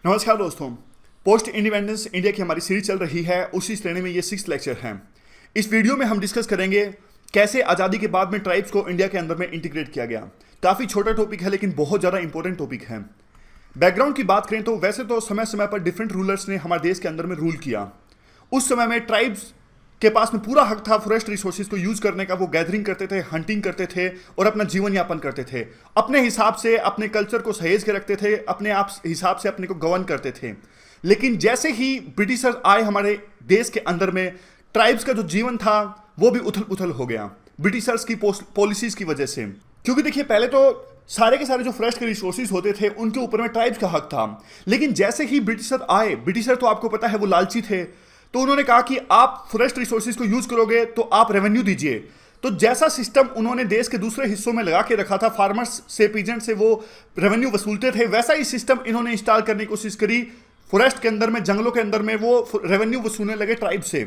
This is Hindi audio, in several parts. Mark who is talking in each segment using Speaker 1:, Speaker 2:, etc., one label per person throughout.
Speaker 1: नमस्कार दोस्तों। पोस्ट इंडिपेंडेंस इंडिया की हमारी सीरीज चल रही है, उसी श्रेणी में ये 6th लेक्चर है। इस वीडियो में हम डिस्कस करेंगे कैसे आज़ादी के बाद में ट्राइब्स को इंडिया के अंदर में इंटीग्रेट किया गया। काफ़ी छोटा टॉपिक है लेकिन बहुत ज़्यादा इंपॉर्टेंट टॉपिक है। बैकग्राउंड की बात करें तो वैसे तो समय समय पर डिफरेंट रूलर्स ने हमारे देश के अंदर में रूल किया। उस समय में ट्राइब्स के पास में पूरा हक था फॉरेस्ट रिसोर्सेज को यूज करने का। वो गैदरिंग करते थे, हंटिंग करते थे और अपना जीवन यापन करते थे। अपने हिसाब से अपने कल्चर को सहेज के रखते थे, अपने आप हिसाब से अपने को गवर्न करते थे। लेकिन जैसे ही ब्रिटिशर्स आए हमारे देश के अंदर में, ट्राइब्स का जो जीवन था वो भी उथल पुथल हो गया ब्रिटिशर्स की पॉलिसीज की वजह से। क्योंकि देखिए, पहले तो सारे के सारे जो फॉरेस्ट के रिसोर्सेज होते थे उनके ऊपर में ट्राइब्स का हक था। लेकिन जैसे ही ब्रिटिशर आए, ब्रिटिशर तो आपको पता है वो लालची थे, तो उन्होंने कहा कि आप फॉरेस्ट रिसोर्सेज को यूज करोगे तो आप रेवेन्यू दीजिए। तो जैसा सिस्टम उन्होंने देश के दूसरे हिस्सों में लगा के रखा था, फार्मर्स से, पीजेंट से वो रेवेन्यू वसूलते थे, वैसा ही सिस्टम इन्होंने इंस्टॉल करने की कोशिश करी फॉरेस्ट के अंदर में, जंगलों के अंदर में। वो रेवेन्यू वसूलने लगे ट्राइब से।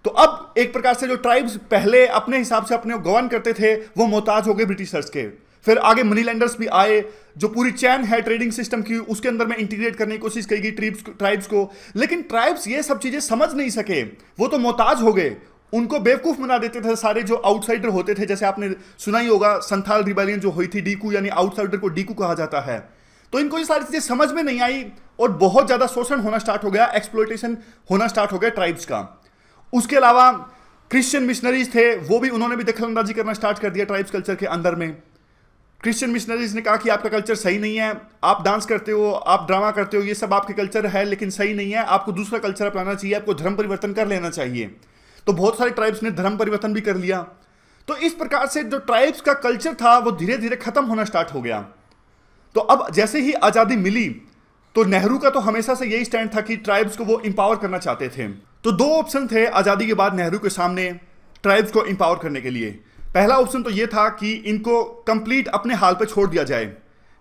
Speaker 1: तो अब एक प्रकार से जो ट्राइब्स पहले अपने हिसाब से अपने गवर्न करते थे वो मोहताज हो गए ब्रिटिशर्स के। फिर आगे मनी लैंडर्स भी आए, जो पूरी चैन है ट्रेडिंग सिस्टम की, उसके अंदर में इंटीग्रेट करने की कोशिश की गई ट्राइब्स को। लेकिन ट्राइब्स ये सब चीजें समझ नहीं सके, वो तो मोहताज हो गए। उनको बेवकूफ बना देते थे सारे जो आउटसाइडर होते थे। जैसे आपने सुना ही होगा, संथाल रिबेलियन जो हुई थी, डीकू यानी आउटसाइडर को डीकू कहा जाता है। तो इनको ये सारी चीजें समझ में नहीं आई और बहुत ज्यादा शोषण होना स्टार्ट हो गया, एक्सप्लॉयटेशन होना स्टार्ट हो गया ट्राइब्स का। उसके अलावा क्रिश्चियन मिशनरीज थे, वो भी उन्होंने भी दखलंदाजी करना स्टार्ट कर दिया ट्राइब्स कल्चर के अंदर में। क्रिश्चियन मिशनरीज ने कहा कि आपका कल्चर सही नहीं है, आप डांस करते हो, आप ड्रामा करते हो, ये सब आपके कल्चर है लेकिन सही नहीं है, आपको दूसरा कल्चर अपनाना चाहिए, आपको धर्म परिवर्तन कर लेना चाहिए। तो बहुत सारे ट्राइब्स ने धर्म परिवर्तन भी कर लिया। तो इस प्रकार से जो ट्राइब्स का कल्चर था वो धीरे धीरे खत्म होना स्टार्ट हो गया। तो अब जैसे ही आज़ादी मिली तो नेहरू का तो हमेशा से यही स्टैंड था कि ट्राइब्स को वो इंपावर करना चाहते थे। तो दो ऑप्शन थे आज़ादी के बाद नेहरू के सामने ट्राइब्स को इंपावर करने के लिए। पहला ऑप्शन तो ये था कि इनको कंप्लीट अपने हाल पे छोड़ दिया जाए,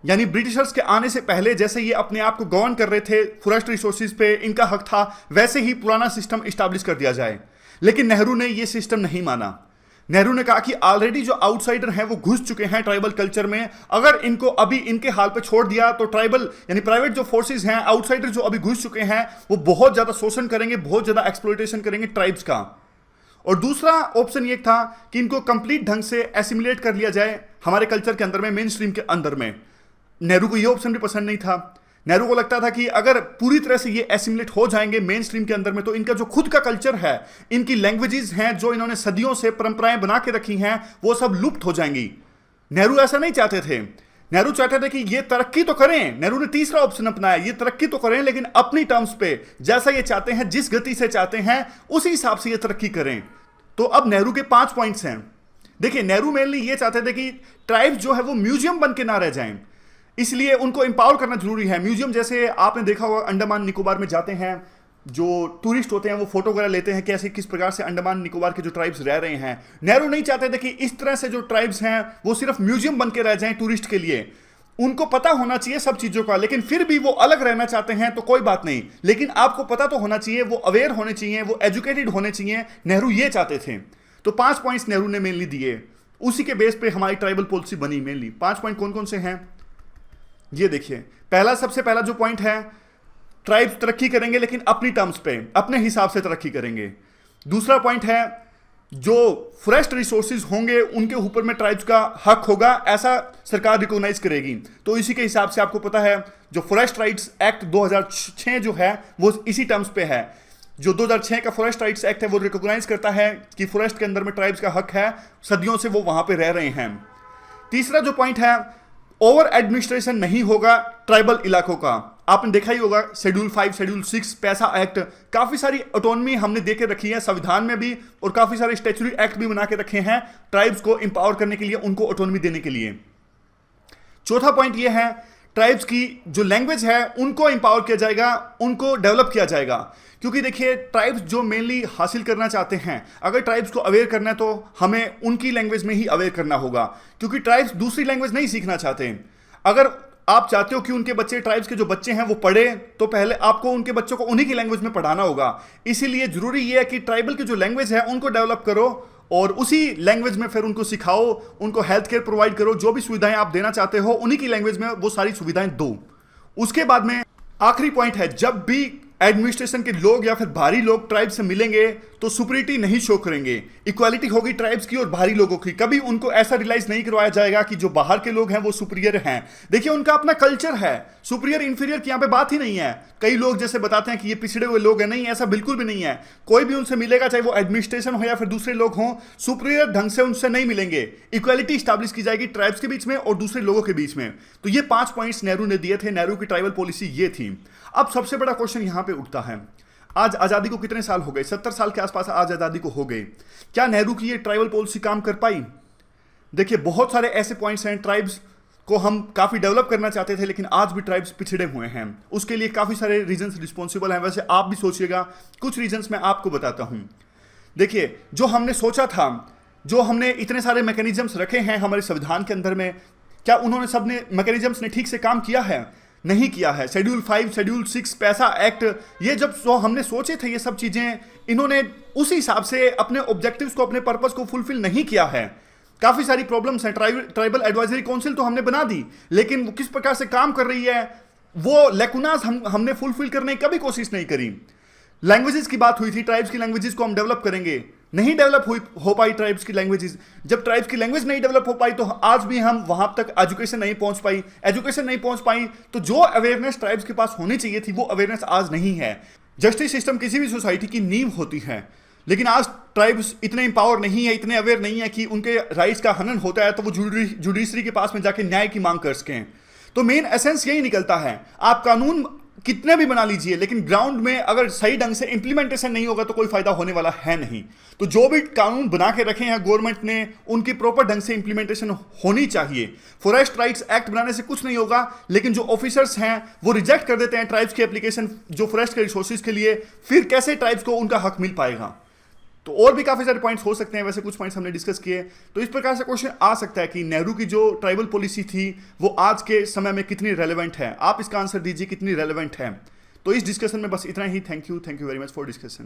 Speaker 1: यानी ब्रिटिशर्स के आने से पहले जैसे ये अपने आप को गवर्न कर रहे थे, फॉरेस्ट रिसोर्सेज पे इनका हक था, वैसे ही पुराना सिस्टम इस्टेब्लिश कर दिया जाए। लेकिन नेहरू ने ये सिस्टम नहीं माना। नेहरू ने कहा कि ऑलरेडी जो आउटसाइडर हैं वो घुस चुके हैं ट्राइबल कल्चर में, अगर इनको अभी इनके हाल पे छोड़ दिया तो ट्राइबल यानी प्राइवेट जो फोर्सेज हैं, आउटसाइडर जो अभी घुस चुके हैं, वो बहुत ज़्यादा शोषण करेंगे, बहुत ज़्यादा एक्सप्लॉयटेशन करेंगे ट्राइब्स का। और दूसरा ऑप्शन ये था कि इनको कंप्लीट ढंग से एसिमुलेट कर लिया जाए हमारे कल्चर के अंदर में, मेन स्ट्रीम के अंदर में। नेहरू को ये ऑप्शन भी पसंद नहीं था। नेहरू को लगता था कि अगर पूरी तरह से ये एसिमुलेट हो जाएंगे मेन स्ट्रीम के अंदर में तो इनका जो खुद का कल्चर है, इनकी लैंग्वेजेस हैं जो इन्होंने सदियों से परंपराएं बना के रखी हैं, वो सब लुप्त हो जाएंगी। नेहरू ऐसा नहीं चाहते थे। नेहरू चाहते थे कि ये तरक्की तो करें। नेहरू ने तीसरा ऑप्शन अपनाया, ये तरक्की तो करें लेकिन अपनी टर्म्स पे, जैसा ये चाहते हैं, जिस गति से चाहते हैं, उसी हिसाब से ये तरक्की करें। तो अब नेहरू के 5 पॉइंट्स हैं। देखिए, नेहरू मेनली ये चाहते थे कि ट्राइब्स जो है वो म्यूजियम बन के ना रह जाएं, इसलिए उनको एम्पावर करना जरूरी है। म्यूजियम जैसे आपने देखा होगा, अंडमान निकोबार में जाते हैं जो टूरिस्ट होते हैं वो फोटो वगैरह लेते हैं, कैसे किस प्रकार से अंडमान निकोबार के जो ट्राइब्स रह रहे हैं। नेहरू नहीं चाहते थे कि इस तरह से जो ट्राइब्स हैं वो सिर्फ म्यूजियम बन के रह जाएं टूरिस्ट के लिए। उनको पता होना चाहिए सब चीज़ों का, लेकिन फिर भी वो अलग रहना चाहते हैं तो कोई बात नहीं, लेकिन आपको पता तो होना चाहिए, वो अवेयर होने चाहिए, वो एजुकेटेड होने चाहिए। नेहरू ये चाहते थे। तो 5 पॉइंट्स नेहरू ने मेनली दिए, उसी के बेस पे हमारी ट्राइबल पॉलिसी बनी। मेनली 5 पॉइंट कौन कौन से हैं ये देखिए। सबसे पहला जो पॉइंट है, ट्राइब्स तरक्की करेंगे लेकिन अपनी टर्म्स पे, अपने हिसाब से तरक्की करेंगे। दूसरा पॉइंट है, जो फॉरेस्ट रिसोर्सेज होंगे उनके ऊपर में ट्राइब्स का हक होगा, ऐसा सरकार रिकॉग्नाइज करेगी। तो इसी के हिसाब से आपको पता है जो फॉरेस्ट राइट्स एक्ट 2006 जो है वो इसी टर्म्स पे है। जो 2006 का फॉरेस्ट राइट्स एक्ट है वो रिकॉग्नाइज करता है कि फॉरेस्ट के अंदर में ट्राइब्स का हक है, सदियों से वो वहां पे रह रहे हैं। तीसरा जो पॉइंट है, ओवर एडमिनिस्ट्रेशन नहीं होगा ट्राइबल इलाकों का। आपने देखा ही होगा शेड्यूल 5, शेड्यूल 6, पैसा एक्ट, काफी सारी ऑटोनॉमी हमने दे के रखी है संविधान में भी, और काफी सारे स्टैट्यूटरी एक्ट भी बना के रखे हैं ट्राइब्स को इंपावर करने के लिए, उनको ऑटोनॉमी देने के लिए। चौथा पॉइंट यह है, ट्राइब्स की जो लैंग्वेज है उनको इंपावर किया जाएगा, उनको डेवलप किया जाएगा। क्योंकि देखिए, ट्राइब्स जो मेनली हासिल करना चाहते हैं, अगर ट्राइब्स को अवेयर करना है तो हमें उनकी लैंग्वेज में ही अवेयर करना होगा, क्योंकि ट्राइब्स दूसरी लैंग्वेज नहीं सीखना चाहते। अगर आप चाहते हो कि उनके बच्चे, ट्राइब्स के जो बच्चे हैं वो पढ़े, तो पहले आपको उनके बच्चों को उन्हीं की लैंग्वेज में पढ़ाना होगा। इसीलिए जरूरी ये है कि ट्राइबल की जो लैंग्वेज है उनको डेवलप करो और उसी लैंग्वेज में फिर उनको सिखाओ, उनको हेल्थ केयर प्रोवाइड करो, जो भी सुविधाएं आप देना चाहते हो उन्हीं की लैंग्वेज में वो सारी सुविधाएं दो। उसके बाद में आखिरी पॉइंट है, जब भी एडमिनिस्ट्रेशन के लोग या फिर भारी लोग ट्राइब से मिलेंगे तो सुपरिटी नहीं शो करेंगे। इक्वालिटी होगी ट्राइब्स की और भारी लोगों की। कभी उनको ऐसा रियलाइज नहीं करवाया जाएगा कि जो बाहर के लोग हैं वो सुपीरियर हैं। देखिए, उनका अपना कल्चर है, सुपीरियर इंफीरियर की यहां पे बात ही नहीं है। कई लोग जैसे बताते हैं कि ये पिछड़े हुए लोग हैं, नहीं, ऐसा बिल्कुल भी नहीं है। कोई भी उनसे मिलेगा, चाहे वो एडमिनिस्ट्रेशन हो या फिर दूसरे लोग हों, सुपीरियर ढंग से उनसे नहीं मिलेंगे। इक्वालिटी स्टैब्लिश की जाएगी ट्राइब्स के बीच में और दूसरे लोगों के बीच में। तो ये 5 पॉइंट्स नेहरू ने दिए थे। नेहरू की ट्राइबल पॉलिसी ये थी। अब सबसे बड़ा क्वेश्चन यहां पे उठता है, आज आजादी को कितने साल हो गए? 70 साल के आसपास आज आजादी को हो गए। क्या नेहरू की ये ट्राइबल पॉलिसी काम कर पाई? देखिए, बहुत सारे ऐसे पॉइंट्स हैं, ट्राइब्स को हम काफी डेवलप करना चाहते थे, लेकिन आज भी ट्राइब्स पिछड़े हुए हैं। उसके लिए काफी सारे रीजंस रिस्पॉन्सिबल हैं। वैसे आप भी सोचिएगा, कुछ रीजंस मैं आपको बताता हूं। देखिए, जो हमने सोचा था, जो हमने इतने सारे मैकेनिज्म्स रखे हैं हमारे संविधान के अंदर में, क्या उन्होंने सबने मैकेनिज्म्स ने ठीक से काम किया है? नहीं किया है। शेड्यूल 5, शेड्यूल 6, पैसा एक्ट, ये जब हमने सोचे थे ये सब चीजें, इन्होंने उसी हिसाब से अपने ऑब्जेक्टिव्स को, अपने पर्पस को फुलफिल नहीं किया है। काफी सारी प्रॉब्लम्स हैं। ट्राइबल एडवाइजरी काउंसिल तो हमने बना दी, लेकिन वो किस प्रकार से काम कर रही है, वो लेकुनास हमने फुलफिल करने की कभी कोशिश नहीं करी। लैंग्वेजेस की बात हुई थी, ट्राइब्स की लैंग्वेजेस को हम डेवलप करेंगे, नहीं डेवलप हो पाई ट्राइब्स की लैंग्वेजेस। जब ट्राइब्स की लैंग्वेज नहीं डेवलप हो पाई तो आज भी हम वहां तक एजुकेशन नहीं पहुंच पाई। एजुकेशन नहीं पहुंच पाई तो जो अवेयरनेस ट्राइब्स के पास होनी चाहिए थी, वो अवेयरनेस आज नहीं है। जस्टिस सिस्टम किसी भी सोसाइटी की नींव होती है, लेकिन आज ट्राइब्स इतने इंपावर नहीं है, इतने अवेयर नहीं है कि उनके राइट्स का हनन होता है तो वो जुडिशरी के पास में जाके न्याय की मांग कर सकें। तो मेन एसेंस यही निकलता है, आप कानून कितने भी बना लीजिए, लेकिन ग्राउंड में अगर सही ढंग से इंप्लीमेंटेशन नहीं होगा तो कोई फायदा होने वाला है नहीं। तो जो भी कानून बना के रखे हैं गवर्नमेंट ने, उनकी प्रॉपर ढंग से इंप्लीमेंटेशन होनी चाहिए। फॉरेस्ट राइट्स एक्ट बनाने से कुछ नहीं होगा, लेकिन जो ऑफिसर्स हैं वो रिजेक्ट कर देते हैं ट्राइब्स की एप्लीकेशन जो फॉरेस्ट के रिसोर्सेज के लिए, फिर कैसे ट्राइब्स को उनका हक मिल पाएगा? तो और भी काफी सारे पॉइंट्स हो सकते हैं। वैसे कुछ पॉइंट्स हमने डिस्कस किए। तो इस प्रकार से क्वेश्चन आ सकता है कि नेहरू की जो ट्राइबल पॉलिसी थी वो आज के समय में कितनी रेलेवेंट है। आप इसका आंसर दीजिए, कितनी रेलेवेंट है। तो इस डिस्कशन में बस इतना ही। Thank you very much for discussion.